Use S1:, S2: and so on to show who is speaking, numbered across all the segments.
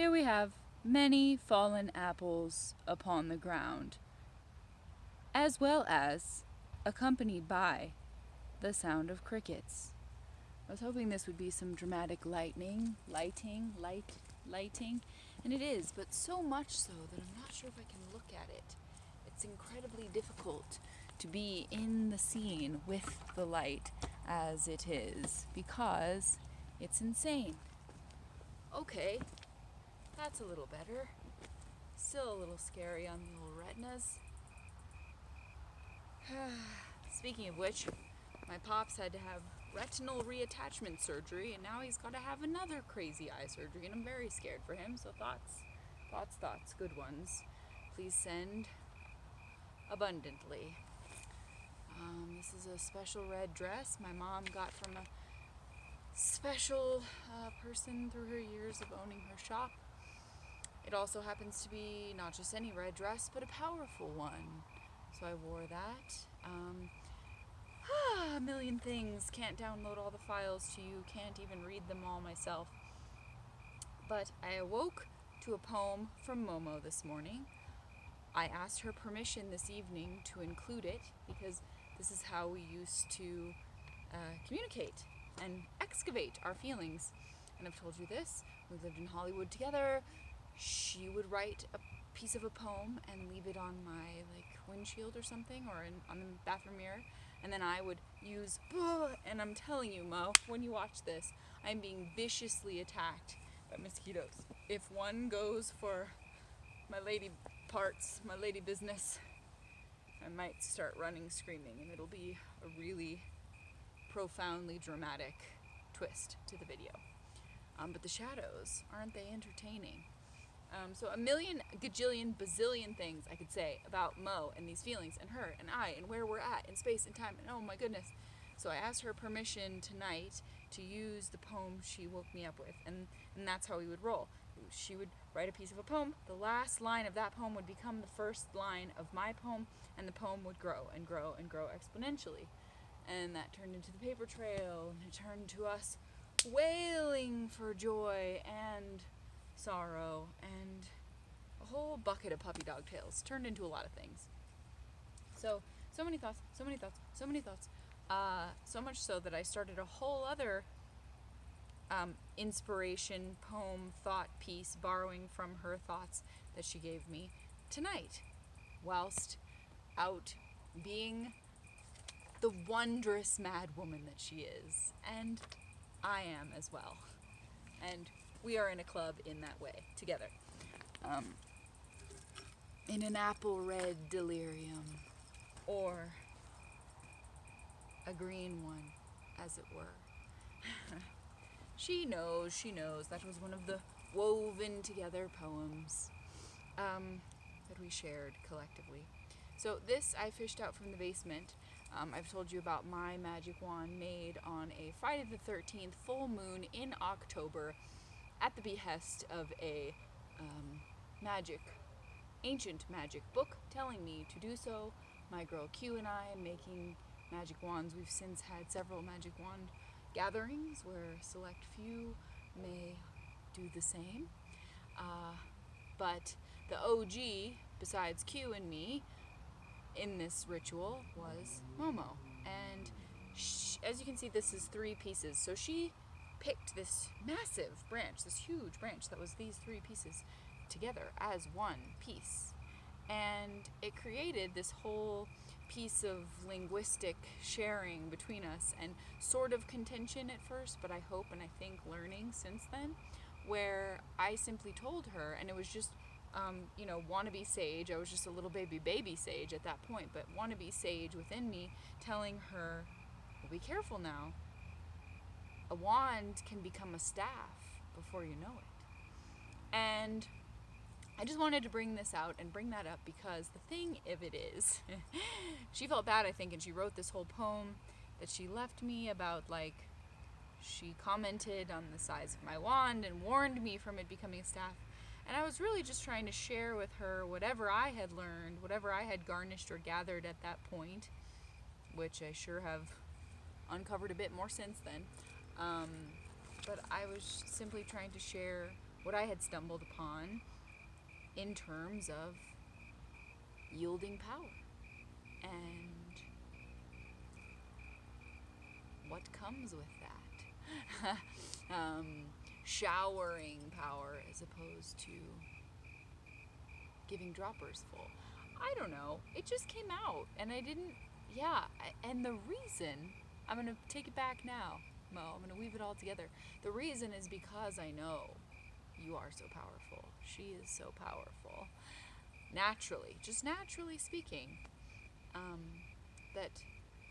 S1: Here we have many fallen apples upon the ground, as well as accompanied by the sound of crickets. I was hoping this would be some dramatic lighting, and it is, but so much so that I'm not sure if I can look at it. It's incredibly difficult to be in the scene with the light as it is, because it's insane. Okay, that's a little better. Still a little scary on the little retinas. Speaking of which, my pops had to have retinal reattachment surgery, and now he's got to have another crazy eye surgery, and I'm very scared for him. So thoughts, good ones. Please send abundantly. This is a special red dress my mom got from a special person through her years of owning her shop. It also happens to be not just any red dress, but a powerful one. So I wore that. A million things. Can't download all the files to you. Can't even read them all myself. But I awoke to a poem from Momo this morning. I asked her permission this evening to include it because this is how we used to communicate and excavate our feelings. And I've told you this. We lived in Hollywood together. She would write a piece of a poem and leave it on my windshield or something, or on the bathroom mirror, and then I would use, and I'm telling you, Mo, when you watch this, I'm being viciously attacked by mosquitoes. If one goes for my lady parts, my lady business, I might start running screaming, and it'll be a really profoundly dramatic twist to the video. But the shadows, aren't they entertaining? So a million, gajillion, bazillion things I could say about Mo and these feelings and her and I and where we're at in space and time, and oh my goodness. So I asked her permission tonight to use the poem she woke me up with, and that's how we would roll. She would write a piece of a poem, the last line of that poem would become the first line of my poem, and the poem would grow and grow and grow exponentially. And that turned into the paper trail, and it turned to us wailing for joy and sorrow, and a whole bucket of puppy dog tails turned into a lot of things. So many thoughts, so much so that I started a whole other inspiration, poem, thought piece, borrowing from her thoughts that she gave me tonight, whilst out being the wondrous mad woman that she is, and I am as well. And we are in a club in that way, together. In an apple red delirium, or a green one, as it were. She knows, that was one of the woven together poems that we shared collectively. So this I fished out from the basement. I've told you about my magic wand made on a Friday the 13th full moon in October at the behest of a ancient magic book telling me to do so. My girl Q and I making magic wands. We've since had several magic wand gatherings where a select few may do the same. But the OG, besides Q and me, in this ritual was Momo. And as you can see, this is 3 pieces. So she picked this massive branch, this huge branch that was these 3 pieces together as one piece. And it created this whole piece of linguistic sharing between us, and sort of contention at first, but I hope and I think learning since then, where I simply told her, and it was just wannabe sage. I was just a little baby sage at that point, but wannabe sage within me telling her, well, be careful now. A wand can become a staff before you know it. And I just wanted to bring this out and bring that up because the thing of it is, she felt bad, I think, and she wrote this whole poem that she left me about, she commented on the size of my wand and warned me from it becoming a staff. And I was really just trying to share with her whatever I had learned, whatever I had garnished or gathered at that point, which I sure have uncovered a bit more since then. But I was simply trying to share what I had stumbled upon in terms of yielding power and what comes with that. Showering power as opposed to giving droppers full. I don't know. It just came out, and I didn't. Yeah, and the reason, I'm gonna take it back now, Mo. I'm gonna weave it all together. The reason is because I know you are so powerful. She is so powerful. Naturally, just naturally speaking, that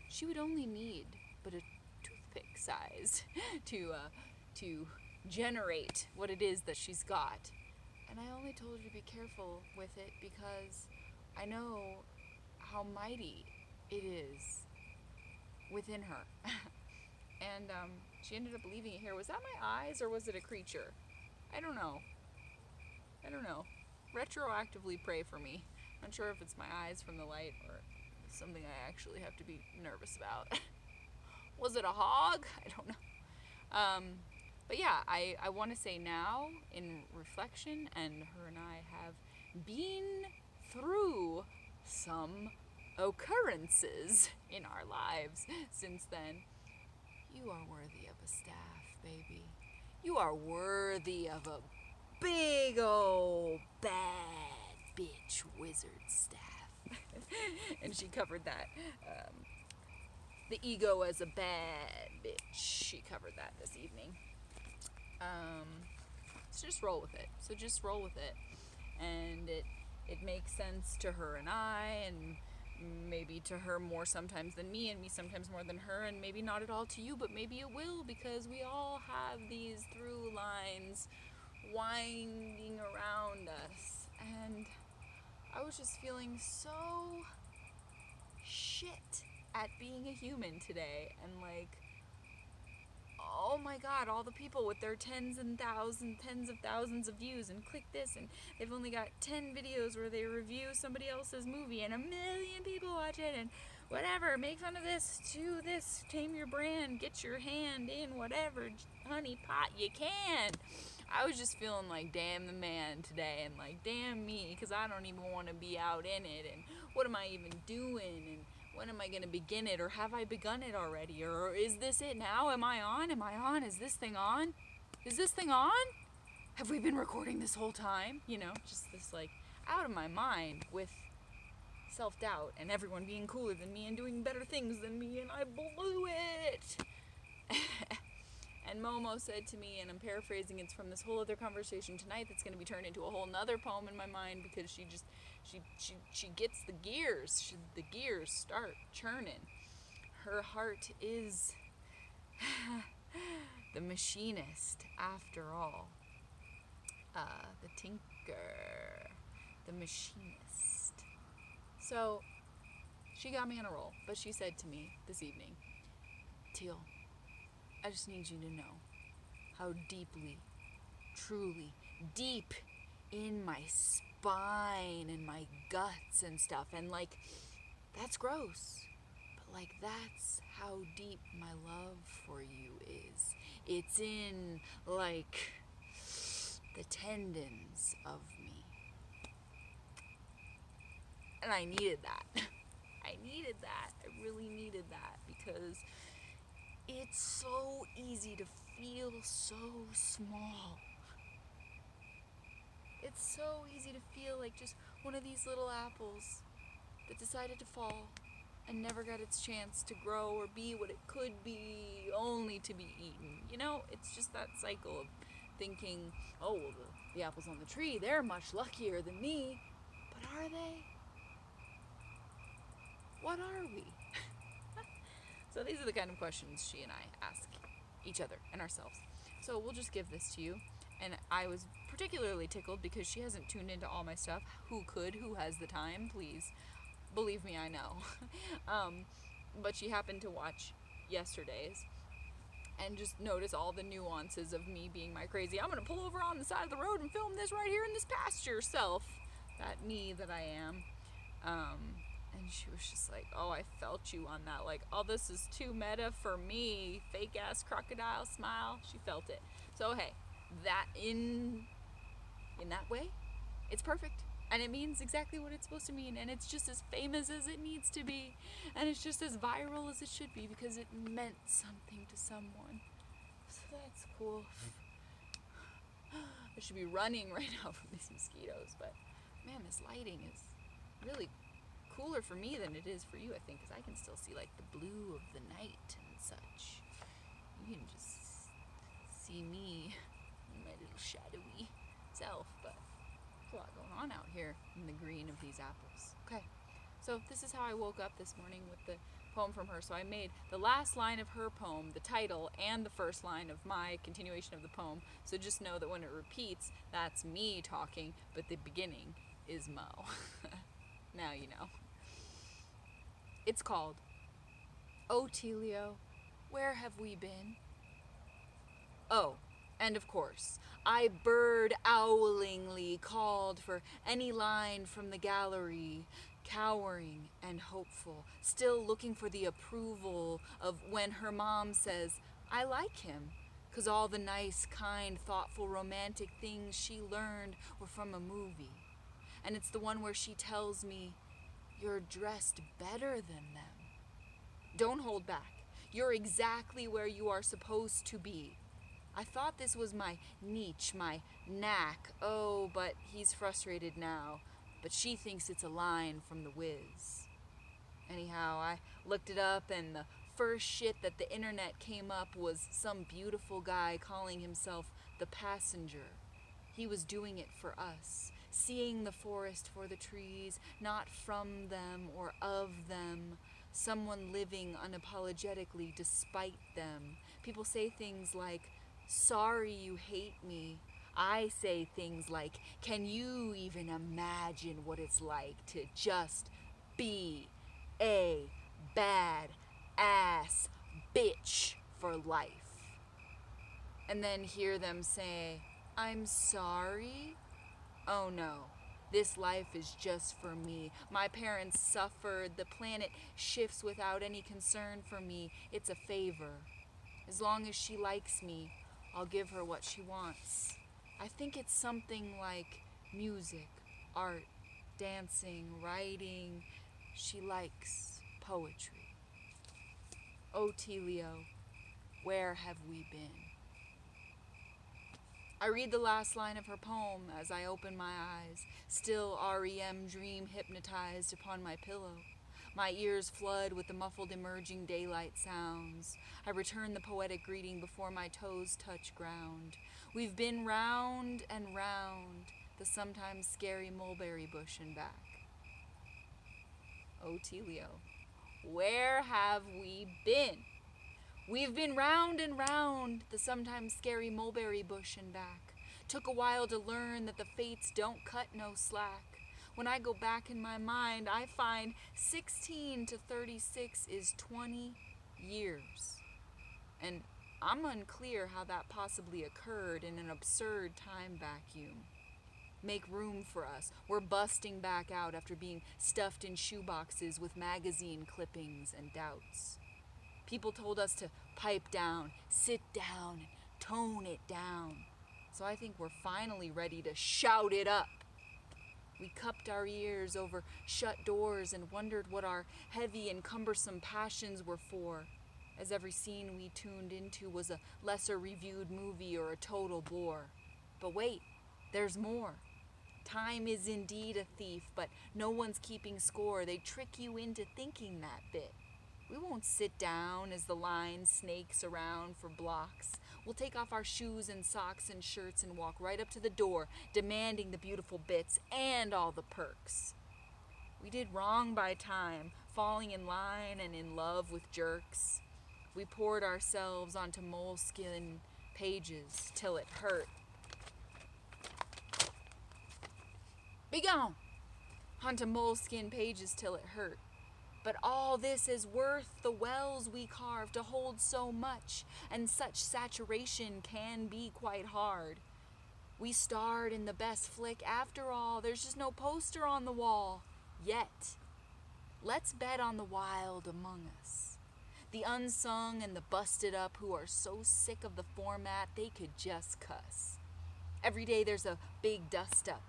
S1: she would only need but a toothpick size to generate what it is that she's got. And I only told you to be careful with it because I know how mighty it is within her. And she ended up leaving it here. Was that my eyes or was it a creature? I don't know. Retroactively pray for me. I'm not sure if it's my eyes from the light or something I actually have to be nervous about. Was it a hog? I don't know. But yeah, I want to say now, in reflection, and her and I have been through some occurrences in our lives since then. You are worthy of a staff, baby. You are worthy of a big old bad bitch wizard staff. And she covered that. The ego as a bad bitch. She covered that this evening. So just roll with it. And it makes sense to her and I, and maybe to her more sometimes than me, and me sometimes more than her, and maybe not at all to you, but maybe it will, because we all have these through lines winding around us. And I was just feeling so shit at being a human today, and like, oh my god, all the people with their tens of thousands of views, and click this, and they've only got 10 videos where they review somebody else's movie, and 1,000,000 people watch it, and whatever, make fun of this, do this, tame your brand, get your hand in whatever honey pot you can. I was just feeling like damn the man today, and like damn me, because I don't even want to be out in it, and what am I even doing, and when am I going to begin it, or have I begun it already, or is this it now? Am I on? Is this thing on? Have we been recording this whole time? You know, just this like out of my mind with self-doubt and everyone being cooler than me and doing better things than me, and I blew it. And Momo said to me, and I'm paraphrasing, it's from this whole other conversation tonight that's going to be turned into a whole nother poem in my mind, because she gets the gears. The gears start churning. Her heart is the machinist, after all. The tinker. The machinist. So, she got me on a roll, but she said to me this evening, Teal, I just need you to know how deeply, truly, deep in my spine and my guts and stuff, and like, that's gross, but like, that's how deep my love for you is. It's in, like, the tendons of me. And I needed that. I really needed that, because it's so easy to feel so small. It's so easy to feel like just one of these little apples that decided to fall and never got its chance to grow or be what it could be, only to be eaten. You know, it's just that cycle of thinking, oh, well, the apples on the tree, they're much luckier than me. But are they? What are we? So these are the kind of questions she and I ask each other and ourselves. So we'll just give this to you. And I was particularly tickled because she hasn't tuned into all my stuff. Who could? Who has the time? Please. Believe me, I know. But she happened to watch yesterday's and just notice all the nuances of me being my crazy, I'm going to pull over on the side of the road and film this right here in this pasture self. That me that I am. And she was just like, oh, I felt you on that. Like, oh, this is too meta for me. Fake ass crocodile smile. She felt it. So, hey, that in in that way, it's perfect. And it means exactly what it's supposed to mean. And it's just as famous as it needs to be. And it's just as viral as it should be because it meant something to someone. So that's cool. I should be running right now from these mosquitoes. But man, this lighting is really cooler for me than it is for you, I think. Because I can still see like the blue of the night and such. You can just see me, my little shadowy self. But a lot going on out here in the green of these apples. Okay, so this is how I woke up this morning with the poem from her. So I made the last line of her poem the title and the first line of my continuation of the poem. So just know that when it repeats, that's me talking, but the beginning is Mo. Now you know. It's called, "Oh Tealio, where have we been?" Oh, and of course, I bird-owlingly called for any line from the gallery, cowering and hopeful, still looking for the approval of when her mom says, "I like him," 'cause all the nice, kind, thoughtful, romantic things she learned were from a movie. And it's the one where she tells me, "You're dressed better than them. Don't hold back. You're exactly where you are supposed to be." I thought this was my niche, my knack. Oh, but he's frustrated now. But she thinks it's a line from The Wiz. Anyhow, I looked it up, and the first shit that the internet came up was some beautiful guy calling himself the passenger. He was doing it for us, seeing the forest for the trees, not from them or of them. Someone living unapologetically despite them. People say things like, "Sorry you hate me." I say things like, "Can you even imagine what it's like to just be a bad ass bitch for life?" And then hear them say, "I'm sorry? Oh no. This life is just for me. My parents suffered. The planet shifts without any concern for me. It's a favor. As long as she likes me, I'll give her what she wants." I think it's something like music, art, dancing, writing. She likes poetry. Oh Tealio, where have we been? I read the last line of her poem as I open my eyes, still REM dream hypnotized upon my pillow. My ears flood with the muffled emerging daylight sounds. I return the poetic greeting before my toes touch ground. We've been round and round the sometimes scary mulberry bush and back. Oh Tealio, where have we been? We've been round and round the sometimes scary mulberry bush and back. Took a while to learn that the fates don't cut no slack. When I go back in my mind, I find 16 to 36 is 20 years. And I'm unclear how that possibly occurred in an absurd time vacuum. Make room for us. We're busting back out after being stuffed in shoeboxes with magazine clippings and doubts. People told us to pipe down, sit down, and tone it down. So I think we're finally ready to shout it up. We cupped our ears over shut doors and wondered what our heavy and cumbersome passions were for, as every scene we tuned into was a lesser reviewed movie or a total bore. But wait, there's more. Time is indeed a thief, but no one's keeping score. They trick you into thinking that bit. We won't sit down as the line snakes around for blocks. We'll take off our shoes and socks and shirts and walk right up to the door, demanding the beautiful bits and all the perks. We did wrong by time, falling in line and in love with jerks. We poured ourselves onto moleskin pages till it hurt. Be gone! Onto moleskin pages till it hurt. But all this is worth the wells we carved to hold so much, and such saturation can be quite hard. We starred in the best flick after all. There's just no poster on the wall. Yet, let's bet on the wild among us. The unsung and the busted up who are so sick of the format they could just cuss. Every day there's a big dust up,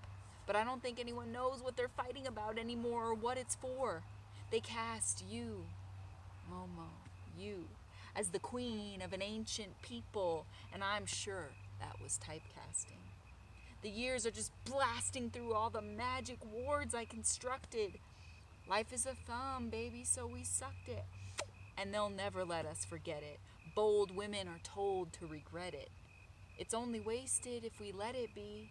S1: but I don't think anyone knows what they're fighting about anymore or what it's for. They cast you, Momo, you, as the queen of an ancient people, and I'm sure that was typecasting. The years are just blasting through all the magic wards I constructed. Life is a thumb, baby, so we sucked it. And they'll never let us forget it. Bold women are told to regret it. It's only wasted if we let it be.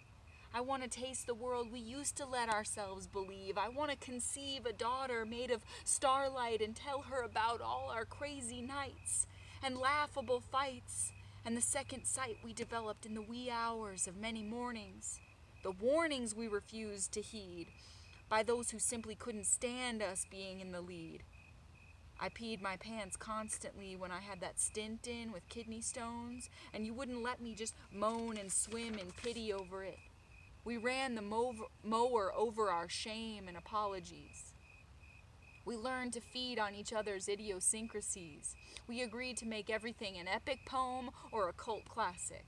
S1: I want to taste the world we used to let ourselves believe. I want to conceive a daughter made of starlight and tell her about all our crazy nights and laughable fights and the second sight we developed in the wee hours of many mornings. The warnings we refused to heed by those who simply couldn't stand us being in the lead. I peed my pants constantly when I had that stint in with kidney stones, and you wouldn't let me just moan and swim in pity over it. We ran the mower over our shame and apologies. We learned to feed on each other's idiosyncrasies. We agreed to make everything an epic poem or a cult classic.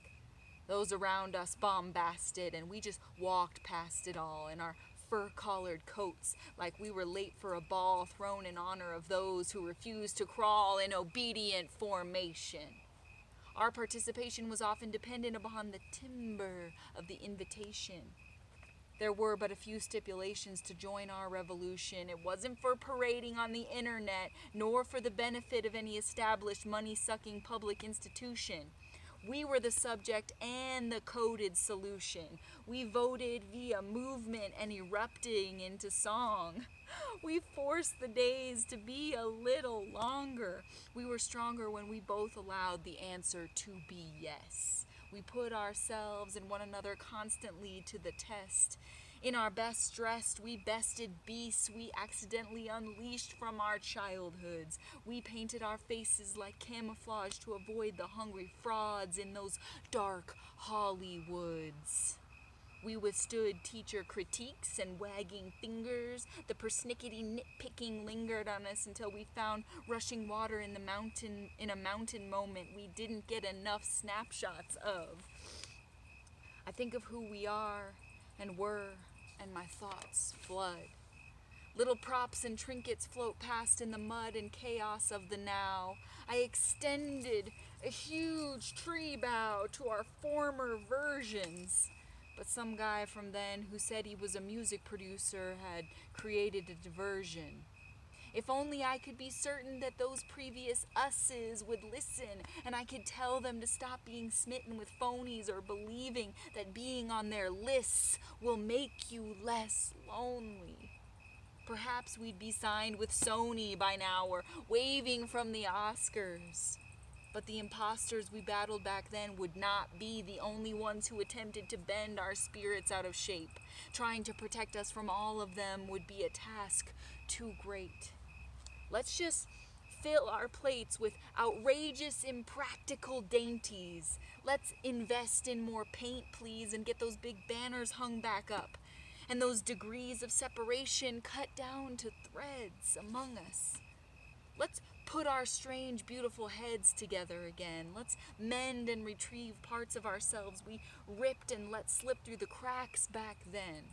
S1: Those around us bombasted, and we just walked past it all in our fur-collared coats like we were late for a ball thrown in honor of those who refused to crawl in obedient formation. Our participation was often dependent upon the timbre of the invitation. There were but a few stipulations to join our revolution. It wasn't for parading on the internet, nor for the benefit of any established money-sucking public institution. We were the subject and the coded solution. We voted via movement and erupting into song. We forced the days to be a little longer. We were stronger when we both allowed the answer to be yes. We put ourselves and one another constantly to the test. In our best dressed, we bested beasts we accidentally unleashed from our childhoods. We painted our faces like camouflage to avoid the hungry frauds in those dark Hollywoods. We withstood teacher critiques and wagging fingers. The persnickety nitpicking lingered on us until we found rushing water in a mountain moment we didn't get enough snapshots of. I think of who we are and were, and my thoughts flood. Little props and trinkets float past in the mud and chaos of the now. I extended a huge tree bough to our former versions. But some guy from then who said he was a music producer had created a diversion. If only I could be certain that those previous us's would listen, and I could tell them to stop being smitten with phonies or believing that being on their lists will make you less lonely. Perhaps we'd be signed with Sony by now or waving from the Oscars. But the imposters we battled back then would not be the only ones who attempted to bend our spirits out of shape. Trying to protect us from all of them would be a task too great. Let's just fill our plates with outrageous, impractical dainties. Let's invest in more paint, please, and get those big banners hung back up. And those degrees of separation cut down to threads among us. Let's put our strange, beautiful heads together again. Let's mend and retrieve parts of ourselves we ripped and let slip through the cracks back then.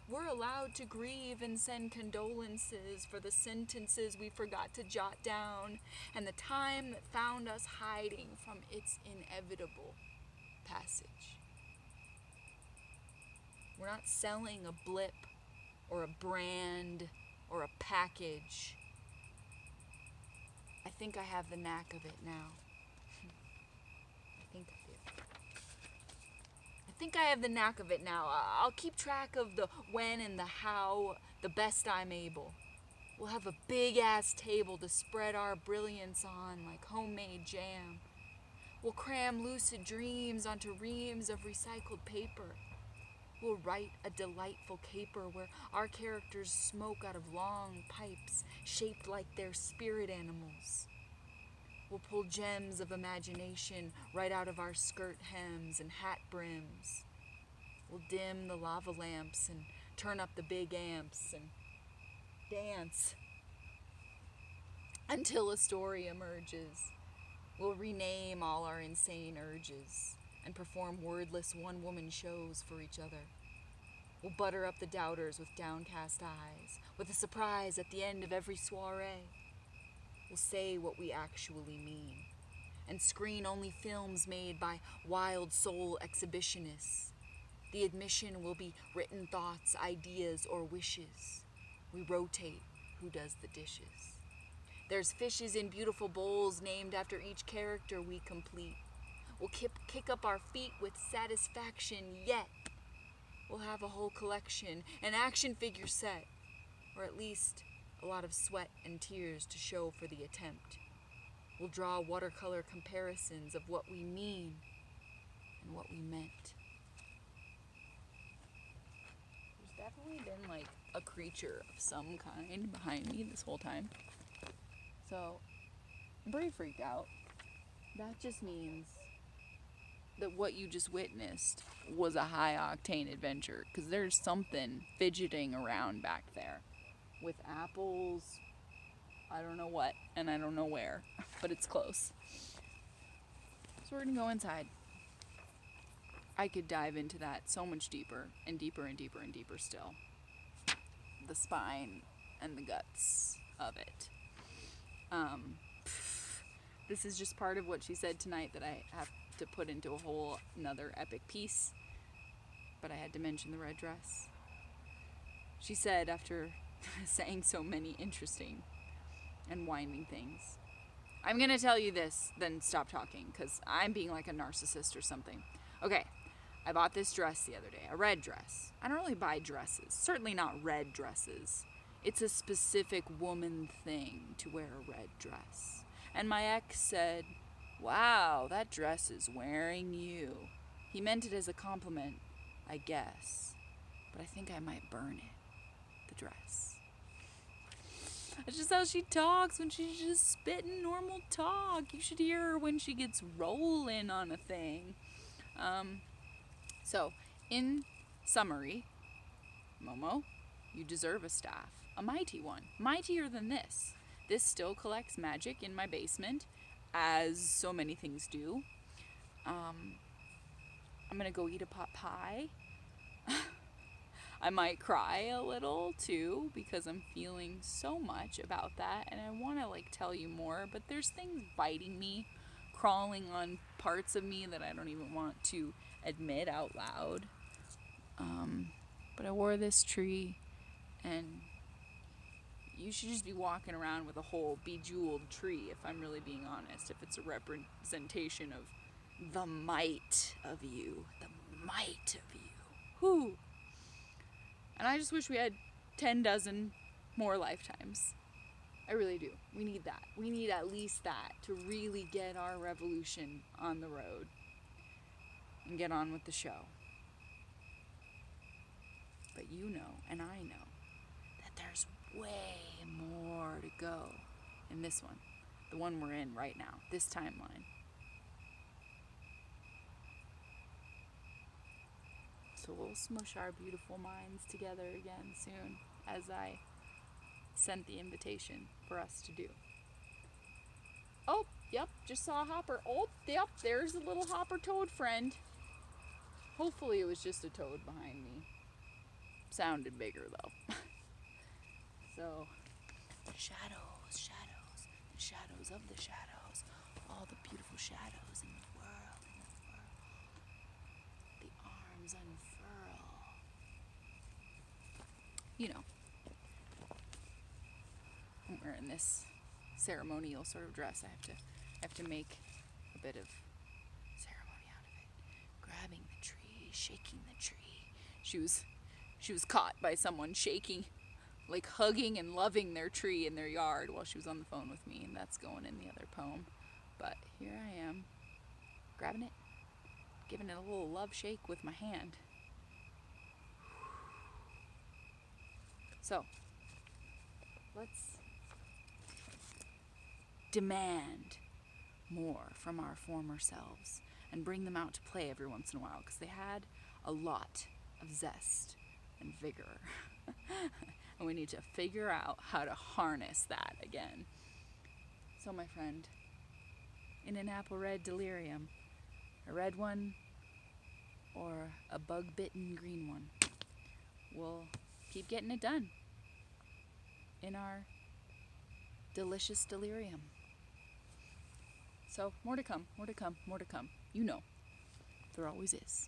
S1: We're allowed to grieve and send condolences for the sentences we forgot to jot down and the time that found us hiding from its inevitable passage. We're not selling a blip or a brand or a package. I think I have the knack of it now. I think I have the knack of it now. I'll keep track of the when and the how the best I'm able. We'll have a big-ass table to spread our brilliance on like homemade jam. We'll cram lucid dreams onto reams of recycled paper. We'll write a delightful caper where our characters smoke out of long pipes shaped like their spirit animals. We'll pull gems of imagination right out of our skirt hems and hat brims. We'll dim the lava lamps and turn up the big amps and dance until a story emerges. We'll rename all our insane urges and perform wordless one-woman shows for each other. We'll butter up the doubters with downcast eyes, with a surprise at the end of every soiree. We'll say what we actually mean, and screen only films made by wild soul exhibitionists. The admission will be written thoughts, ideas, or wishes. We rotate who does the dishes. There's fishes in beautiful bowls named after each character we complete. We'll kick up our feet with satisfaction, yet we'll have a whole collection, an action figure set, or at least a lot of sweat and tears to show for the attempt. We'll draw watercolor comparisons of what we mean and what we meant. There's definitely been like a creature of some kind behind me this whole time. So I'm pretty freaked out. That just means that what you just witnessed was a high octane adventure, because there's something fidgeting around back there with apples, I don't know what, and I don't know where, but it's close. So we're gonna go inside. I could dive into that so much deeper and deeper and deeper and deeper still. The spine and the guts of it. This is just part of what she said tonight that I have to put into a whole another epic piece, but I had to mention the red dress. She said, after saying so many interesting and winding things, I'm gonna tell you this, then stop talking, because I'm being like a narcissist or something. Okay, I bought this dress the other day, a red dress. I don't really buy dresses, certainly not red dresses. It's a specific woman thing to wear a red dress. And my ex said, "Wow, that dress is wearing you." He meant it as a compliment, I guess. But I think I might burn it, the dress. That's just how she talks when she's just spitting normal talk. You should hear her when she gets rolling on a thing. So, in summary, Momo, you deserve a staff. A mighty one. Mightier than this. This still collects magic in my basement, as so many things do. I'm gonna go eat a pot pie. I might cry a little too, because I'm feeling so much about that, and I want to like tell you more, but there's things biting me, crawling on parts of me that I don't even want to admit out loud. But I wore this tree, and you should just be walking around with a whole bejeweled tree, if I'm really being honest, if it's a representation of the might of you. The might of you. Whew. And I just wish we had 10 dozen more lifetimes. I really do. We need that. We need at least that to really get our revolution on the road and get on with the show. But you know, and I know, that there's way more to go in this one. The one we're in right now. This timeline. So we'll smush our beautiful minds together again soon, as I sent the invitation for us to do. Oh, yep, just saw a hopper. Oh, yep, there's a little hopper toad friend. Hopefully it was just a toad behind me. Sounded bigger though. So, shadows, the shadows of the shadows, all the beautiful shadows in the world, the arms unfurl. You know, I'm wearing this ceremonial sort of dress. I have to make a bit of ceremony out of it. Grabbing the tree, shaking the tree. She was caught by someone shaking, like hugging and loving their tree in their yard while she was on the phone with me, and that's going in the other poem. But here I am, grabbing it, giving it a little love shake with my hand. So, let's demand more from our former selves and bring them out to play every once in a while, because they had a lot of zest and vigor. And we need to figure out how to harness that again. So, my friend, in an apple red delirium, a red one or a bug-bitten green one. We'll keep getting it done in our delicious delirium. So more to come, more to come, more to come. You know, there always is.